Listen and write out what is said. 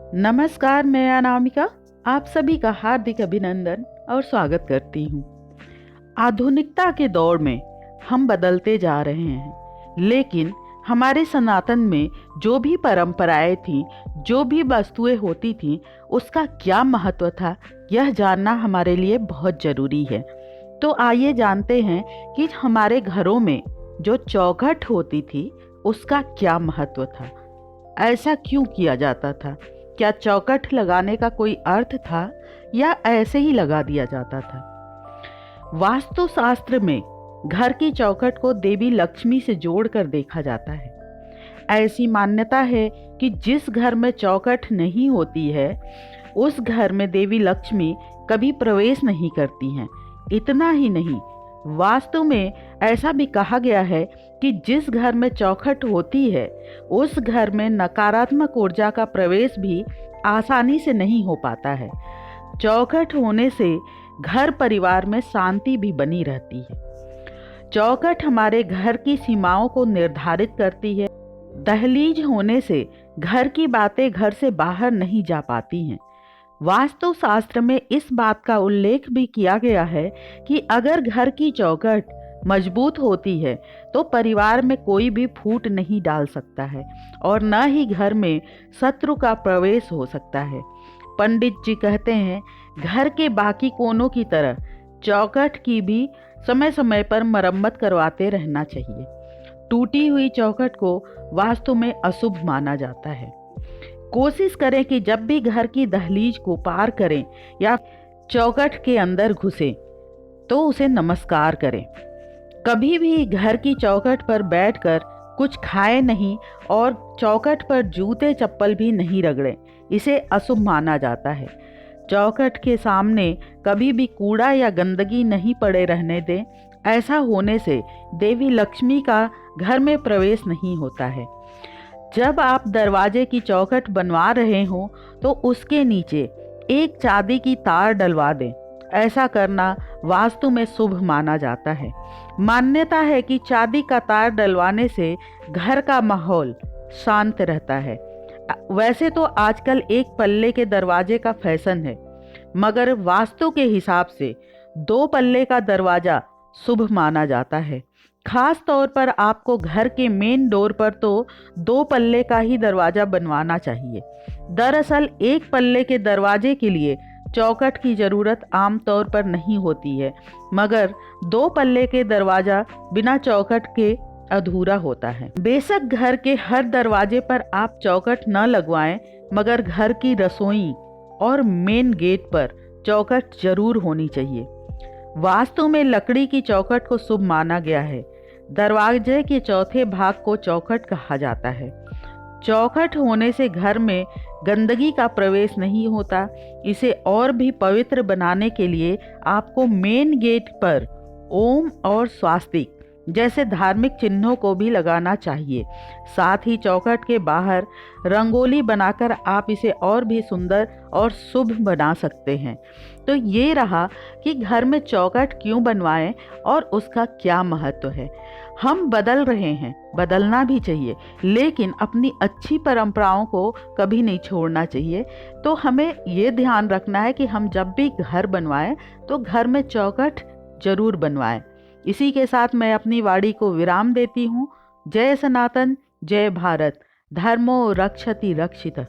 नमस्कार, मैं अनामिका आप सभी का हार्दिक अभिनंदन और स्वागत करती हूँ। आधुनिकता के दौर में हम बदलते जा रहे हैं, लेकिन हमारे सनातन में जो भी परंपराएं थीं, जो भी वस्तुएं होती थीं, उसका क्या महत्व था, यह जानना हमारे लिए बहुत ज़रूरी है। तो आइए जानते हैं कि हमारे घरों में जो चौखट होती थी, उसका क्या महत्व था, ऐसा क्यों किया जाता था। क्या चौखट लगाने का कोई अर्थ था या ऐसे ही लगा दिया जाता था। वास्तुशास्त्र में घर की चौखट को देवी लक्ष्मी से जोड़कर देखा जाता है। ऐसी मान्यता है कि जिस घर में चौखट नहीं होती है, उस घर में देवी लक्ष्मी कभी प्रवेश नहीं करती हैं। इतना ही नहीं, वास्तु में ऐसा भी कहा गया है कि जिस घर में चौखट होती है, उस घर में नकारात्मक ऊर्जा का प्रवेश भी आसानी से नहीं हो पाता है। चौखट होने से घर परिवार में शांति भी बनी रहती है। चौखट हमारे घर की सीमाओं को निर्धारित करती है। दहलीज होने से घर की बातें घर से बाहर नहीं जा पाती हैं। वास्तुशास्त्र में इस बात का उल्लेख भी किया गया है कि अगर घर की चौखट मजबूत होती है तो परिवार में कोई भी फूट नहीं डाल सकता है और न ही घर में शत्रु का प्रवेश हो सकता है। पंडित जी कहते हैं, घर के बाकी कोनों की तरह चौखट की भी समय समय पर मरम्मत करवाते रहना चाहिए। टूटी हुई चौखट को वास्तु में अशुभ माना जाता है। कोशिश करें कि जब भी घर की दहलीज को पार करें या चौखट के अंदर घुसें तो उसे नमस्कार करें। कभी भी घर की चौखट पर बैठकर कुछ खाएं नहीं और चौखट पर जूते चप्पल भी नहीं रगड़ें, इसे अशुभ माना जाता है। चौखट के सामने कभी भी कूड़ा या गंदगी नहीं पड़े रहने दें। ऐसा होने से देवी लक्ष्मी का घर में प्रवेश नहीं होता है। जब आप दरवाजे की चौखट बनवा रहे हो तो उसके नीचे एक चांदी की तार डलवा दें। ऐसा करना वास्तु में शुभ माना जाता है। मान्यता है कि चांदी का तार डलवाने से घर का माहौल शांत रहता है। वैसे तो आजकल एक पल्ले के दरवाजे का फैशन है, मगर वास्तु के हिसाब से 2 पल्ले का दरवाजा शुभ माना जाता है। खास तौर पर आपको घर के मेन डोर पर तो 2 पल्ले का ही दरवाज़ा बनवाना चाहिए। दरअसल एक पल्ले के दरवाजे के लिए चौखट की ज़रूरत आमतौर पर नहीं होती है, मगर 2 पल्ले के दरवाज़ा बिना चौखट के अधूरा होता है। बेशक घर के हर दरवाजे पर आप चौखट न लगवाएं, मगर घर की रसोई और मेन गेट पर चौखट जरूर होनी चाहिए। वास्तु में लकड़ी की चौखट को शुभ माना गया है। दरवाजे के चौथे भाग को चौखट कहा जाता है। चौखट होने से घर में गंदगी का प्रवेश नहीं होता। इसे और भी पवित्र बनाने के लिए आपको मेन गेट पर ओम और स्वास्तिक जैसे धार्मिक चिन्हों को भी लगाना चाहिए। साथ ही चौखट के बाहर रंगोली बनाकर आप इसे और भी सुंदर और शुभ बना सकते हैं। तो ये रहा कि घर में चौखट क्यों बनवाएं और उसका क्या महत्व है। हम बदल रहे हैं, बदलना भी चाहिए, लेकिन अपनी अच्छी परंपराओं को कभी नहीं छोड़ना चाहिए। तो हमें ये ध्यान रखना है कि हम जब भी घर बनवाएं तो घर में चौखट जरूर बनवाएं। इसी के साथ मैं अपनी वाणी को विराम देती हूँ। जय सनातन, जय भारत, धर्मो रक्षति रक्षितः।